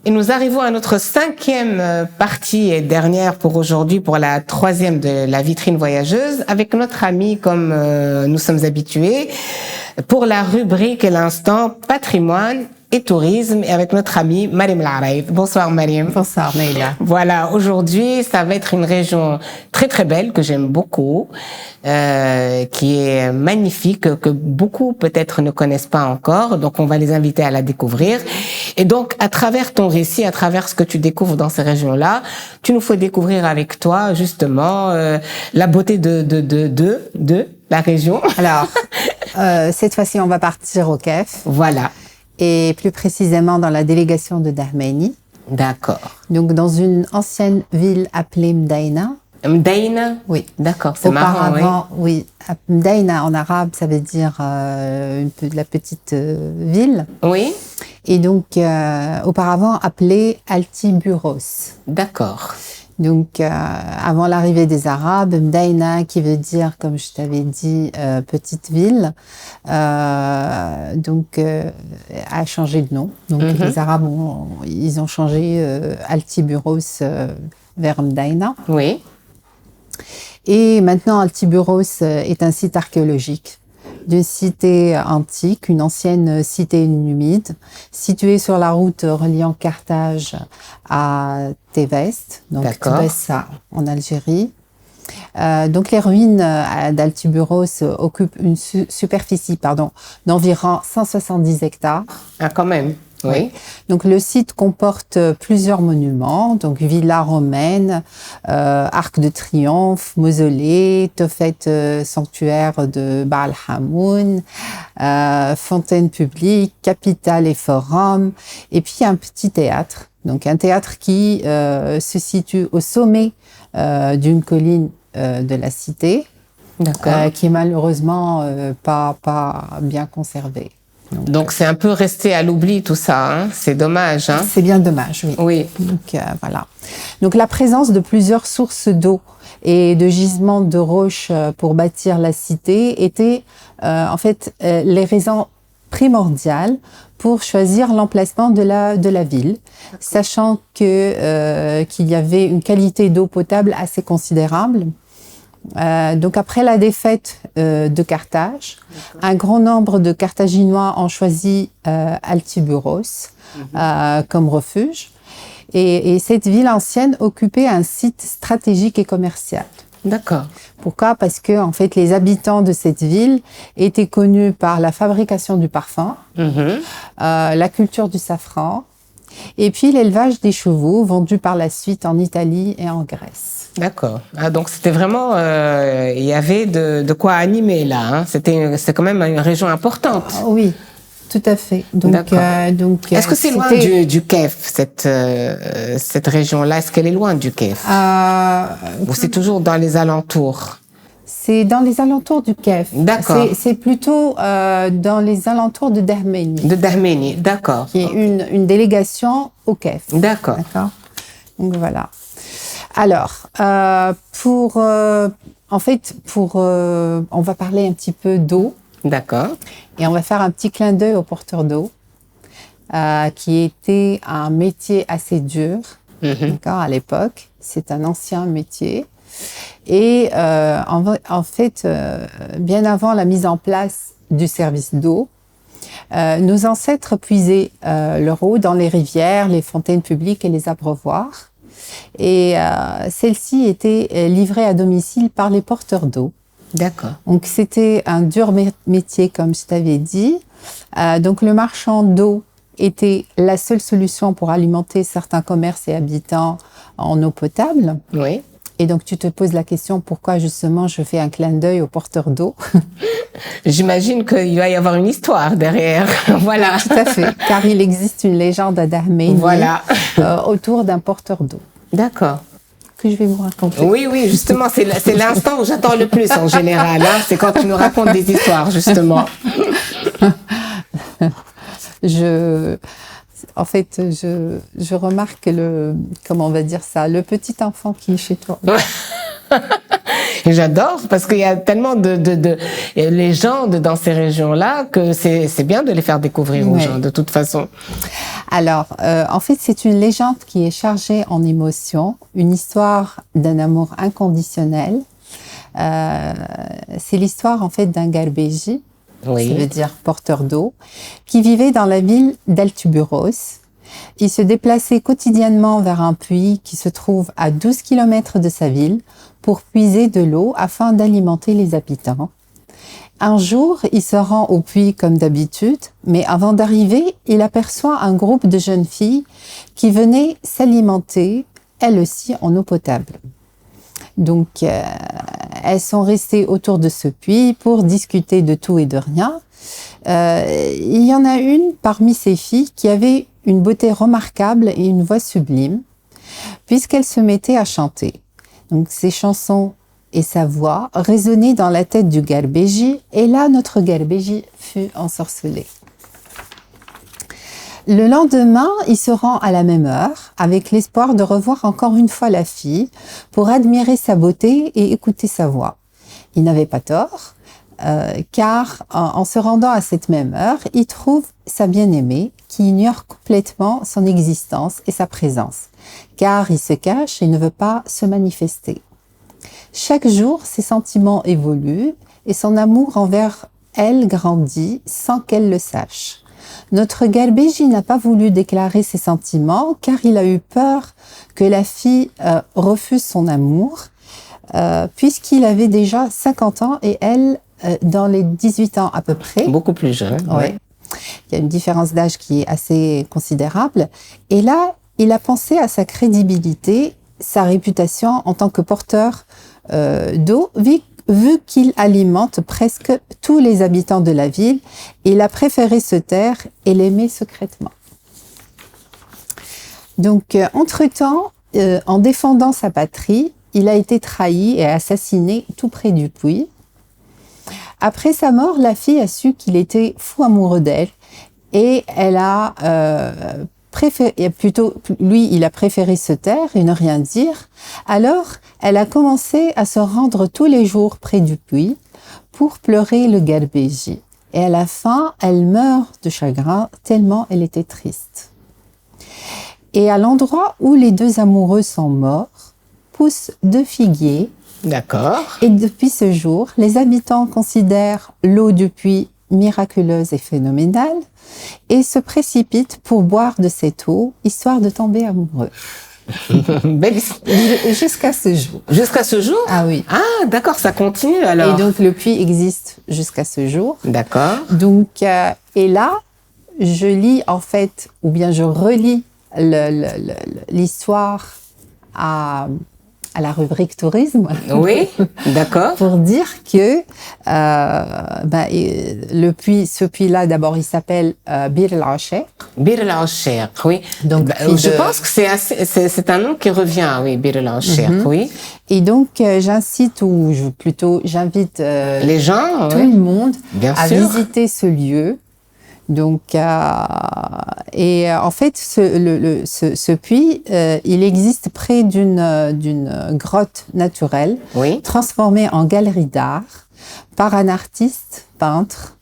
Et nous arrivons à notre cinquième partie et dernière pour aujourd'hui, pour la troisième de la vitrine voyageuse, avec notre ami, comme nous sommes habitués, pour la rubrique et l'instant patrimoine et tourisme, et avec notre amie Mariam Al-Araïd. Bonsoir Mariam. Bonsoir Naïla. Voilà, aujourd'hui, ça va être une région très très belle que j'aime beaucoup, qui est magnifique, que beaucoup peut-être ne connaissent pas encore, donc on va les inviter à la découvrir. Et donc, à travers ton récit, à travers ce que tu découvres dans ces régions-là, tu nous fais découvrir avec toi justement la beauté de la région. Alors, cette fois-ci, on va partir au Kef. Voilà. Et plus précisément dans la délégation de Dahmeyni. D'accord. Donc, dans une ancienne ville appelée Mdaïna. Mdaïna? Oui. D'accord, c'est marrant, oui. Oui. Mdaïna, en arabe, ça veut dire la petite ville. Oui. Et donc, auparavant appelée Altiburos. D'accord. Donc, avant l'arrivée des Arabes, Mdaïna, qui veut dire, comme je t'avais dit, petite ville, a changé de nom. Donc, les Arabes, ils ont changé Altiburos vers Mdaïna. Oui. Et maintenant, Altiburos est un site archéologique d'une cité antique, une ancienne cité numide, située sur la route reliant Carthage à Tébest, donc Tébessa en Algérie. Donc les ruines d'Altiburos occupent une superficie d'environ 170 hectares. Ah, quand même. Oui. Donc le site comporte plusieurs monuments, donc villa romaine, arc de triomphe, mausolée, Tofet sanctuaire de Baal Hamoun, fontaine publique, capitale et forum, et puis un petit théâtre. Donc un théâtre qui se situe au sommet d'une colline de la cité, qui est malheureusement pas bien conservée. Donc c'est un peu resté à l'oubli tout ça, hein? C'est dommage. Hein? C'est bien dommage, oui. Oui. Donc voilà. Donc la présence de plusieurs sources d'eau et de gisements de roches pour bâtir la cité étaient en fait les raisons primordiales pour choisir l'emplacement de la ville, sachant que qu'il y avait une qualité d'eau potable assez considérable. Donc après la défaite de Carthage, un grand nombre de Carthaginois ont choisi Altiburos comme refuge. Et cette ville ancienne occupait un site stratégique et commercial. D'accord. Pourquoi? Parce que en fait, les habitants de cette ville étaient connus par la fabrication du parfum, la culture du safran, et puis l'élevage des chevaux vendus par la suite en Italie et en Grèce. D'accord. Ah, donc c'était vraiment, il y avait de quoi animer là. Hein. C'est quand même une région importante. Oui, tout à fait. Donc, est-ce que c'est loin du Kef, cette région-là? Est-ce qu'elle est loin du Kef? Ou c'est toujours dans les alentours? C'est dans les alentours du Kef. D'accord. C'est plutôt dans les alentours de Dahmeyni. De Dahmeyni, d'accord. Qui est une délégation au Kef. D'accord. D'accord. Donc voilà. Alors, on va parler un petit peu d'eau. D'accord. Et on va faire un petit clin d'œil aux porteurs d'eau, qui était un métier assez dur, d'accord, à l'époque. C'est un ancien métier. Et en fait, bien avant la mise en place du service d'eau, nos ancêtres puisaient leur eau dans les rivières, les fontaines publiques et les abreuvoirs. Et celles-ci étaient livrées à domicile par les porteurs d'eau. D'accord. Donc c'était un dur métier, comme je t'avais dit. Donc le marchand d'eau était la seule solution pour alimenter certains commerces et habitants en eau potable. Oui. Et donc tu te poses la question pourquoi justement je fais un clin d'œil aux porteurs d'eau. J'imagine qu'il va y avoir une histoire derrière. Voilà. Tout à fait, car il existe une légende à Dahmeyni autour d'un porteur d'eau. D'accord. Que je vais vous raconter. Oui, justement, c'est l'instant où j'attends le plus en général. Hein, c'est quand tu nous racontes des histoires, justement. En fait, je remarque comment on va dire ça, le petit enfant qui est chez toi. Et j'adore parce qu'il y a tellement de légendes dans ces régions-là que c'est bien de les faire découvrir aux gens de toute façon. Alors, en fait, c'est une légende qui est chargée en émotions, une histoire d'un amour inconditionnel. C'est l'histoire en fait d'un Garbéji, ça veut dire porteur d'eau, qui vivait dans la ville d'Altuburos. Il se déplaçait quotidiennement vers un puits qui se trouve à 12 km de sa ville pour puiser de l'eau afin d'alimenter les habitants. Un jour, il se rend au puits comme d'habitude, mais avant d'arriver, il aperçoit un groupe de jeunes filles qui venaient s'alimenter, elles aussi, en eau potable. Donc, elles sont restées autour de ce puits pour discuter de tout et de rien. Il y en a une parmi ces filles qui avait une beauté remarquable et une voix sublime, puisqu'elle se mettait à chanter. Donc, ses chansons et sa voix résonnaient dans la tête du Garbéji, et là, notre Garbéji fut ensorcelé. Le lendemain, il se rend à la même heure, avec l'espoir de revoir encore une fois la fille, pour admirer sa beauté et écouter sa voix. Il n'avait pas tort, car en se rendant à cette même heure, il trouve sa bien-aimée, qui ignore complètement son existence et sa présence, car il se cache et ne veut pas se manifester. Chaque jour, ses sentiments évoluent et son amour envers elle grandit sans qu'elle le sache. Notre Garbéji n'a pas voulu déclarer ses sentiments car il a eu peur que la fille refuse son amour, puisqu'il avait déjà 50 ans et elle dans les 18 ans à peu près. Beaucoup plus jeune. Ouais. Il y a une différence d'âge qui est assez considérable. Et là, il a pensé à sa crédibilité, sa réputation en tant que porteur d'eau, vu qu'il alimente presque tous les habitants de la ville. Il a préféré se taire et l'aimer secrètement. Donc, entre-temps, en défendant sa patrie, il a été trahi et assassiné tout près du puits. Après sa mort, la fille a su qu'il était fou amoureux d'elle et elle a lui, il a préféré se taire et ne rien dire. Alors, elle a commencé à se rendre tous les jours près du puits pour pleurer le Garbéji. Et à la fin, elle meurt de chagrin tellement elle était triste. Et à l'endroit où les deux amoureux sont morts, poussent deux figuiers. D'accord. Et depuis ce jour, les habitants considèrent l'eau du puits miraculeuse et phénoménale et se précipitent pour boire de cette eau, histoire de tomber amoureux. Jusqu'à ce jour. Jusqu'à ce jour? Ah oui. Ah, d'accord, ça continue alors. Et donc le puits existe jusqu'à ce jour. D'accord. Donc, et là, je lis en fait, ou bien je relis l'histoire à la rubrique tourisme. Oui, d'accord. Pour dire que ce puits-là, d'abord, il s'appelle Bir el-Asher. Bir el-Asher, oui. Donc, je pense que c'est un nom qui revient, oui, Bir el-Asher, oui. Et donc, j'invite les gens, tout le monde à sûr. visiter ce lieu. Donc, et en fait, ce puits, il existe près d'une grotte naturelle, transformée en galerie d'art par un artiste peintre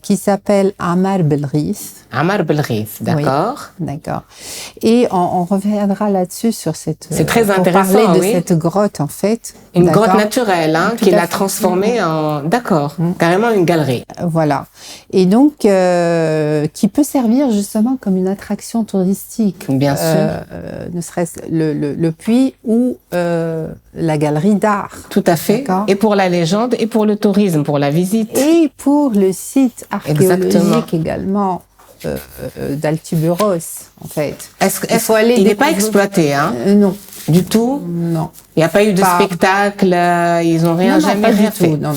qui s'appelle Amar Belrith. Amar Belrith, d'accord. Oui, d'accord. Et on reviendra là-dessus sur cette. C'est très intéressant. Pour parler de cette grotte, en fait. Une grotte naturelle, hein, qu'il a transformée en. D'accord, carrément une galerie. Voilà. Et donc, qui peut servir justement comme une attraction touristique. Bien sûr. Ne serait-ce le puits ou la galerie d'art. Tout à fait. Et pour la légende et pour le tourisme, pour la visite. Et pour le site archéologique également. d'Altuburos, en fait. Il n'est pas exploité, hein? Non. Du tout? Non. Il n'y a pas eu de spectacle, ils n'ont jamais rien fait. Non.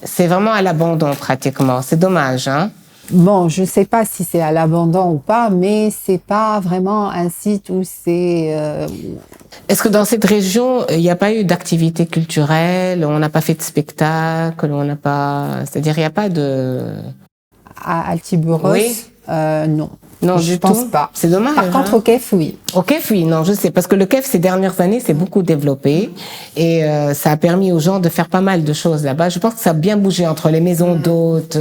C'est vraiment à l'abandon, pratiquement. C'est dommage, hein? Bon, je ne sais pas si c'est à l'abandon ou pas, mais c'est pas vraiment un site où c'est... Est-ce que dans cette région, il n'y a pas eu d'activité culturelle, on n'a pas fait de spectacle, on n'a pas... C'est-à-dire, il n'y a pas de... À Altiburos, oui. Non. Non, je du pense tout. pas. C'est dommage. Par contre, au KEF, oui. Au KEF, oui, non, je sais, parce que le KEF, ces dernières années, s'est beaucoup développé et ça a permis aux gens de faire pas mal de choses là-bas. Je pense que ça a bien bougé entre les maisons d'hôtes,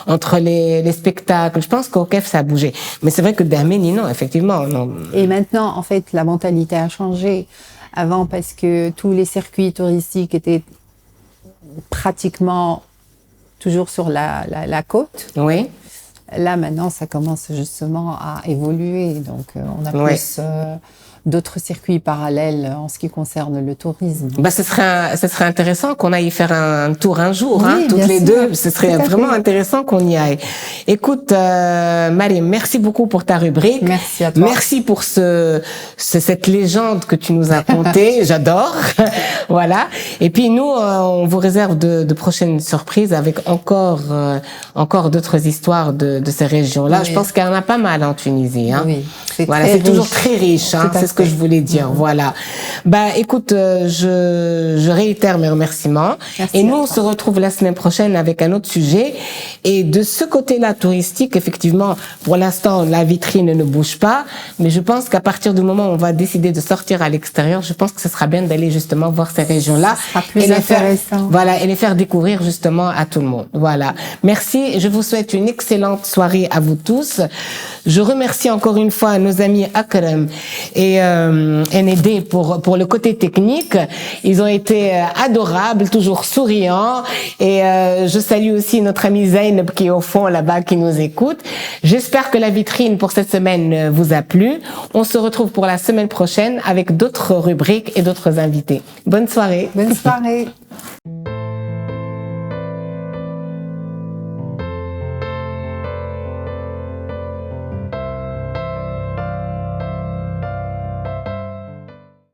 entre les spectacles. Je pense qu'au KEF, ça a bougé. Mais c'est vrai que Dahméni, non, effectivement, non. Et maintenant, en fait, la mentalité a changé. Avant, parce que tous les circuits touristiques étaient pratiquement toujours sur la côte. Oui. Là, maintenant, ça commence justement à évoluer. Donc, on a Ouais. plus d'autres circuits parallèles en ce qui concerne le tourisme. Bah, ce serait intéressant qu'on aille faire un tour un jour, Oui, hein, toutes bien les sûr. deux. Ce serait Tout à vraiment fait. intéressant qu'on y aille. Écoute, Mariam, merci beaucoup pour ta rubrique. Merci à toi. Merci pour cette légende que tu nous as contée. J'adore. Voilà. Et puis nous, on vous réserve de prochaines surprises avec encore d'autres histoires de ces régions-là. Oui. Je pense qu'il y en a pas mal en Tunisie, hein. Oui, c'est Voilà, très c'est toujours riche. très riche, hein. Tout à C'est ce que fait. je voulais dire. Voilà. Bah, écoute, je réitère mes remerciements. Merci Et à nous, on toi. se retrouve la semaine prochaine avec un autre sujet. Et de ce côté-là, touristique, effectivement, pour l'instant, la vitrine ne bouge pas. Mais je pense qu'à partir du moment où on va décider de sortir à l'extérieur, je pense que ce sera bien d'aller justement voir ces régions-là. Ce sera plus et les faire, intéressant. voilà, et les faire découvrir justement à tout le monde. Voilà. Merci. Je vous souhaite une excellente soirée à vous tous. Je remercie encore une fois nos amis Akram et NED pour le côté technique. Ils ont été adorables, toujours souriants. Et je salue aussi notre ami Zainab qui est au fond là-bas, qui nous écoute. J'espère que la vitrine pour cette semaine vous a plu. On se retrouve pour la semaine prochaine avec d'autres rubriques et d'autres invités. Bonne soirée. Bonne soirée.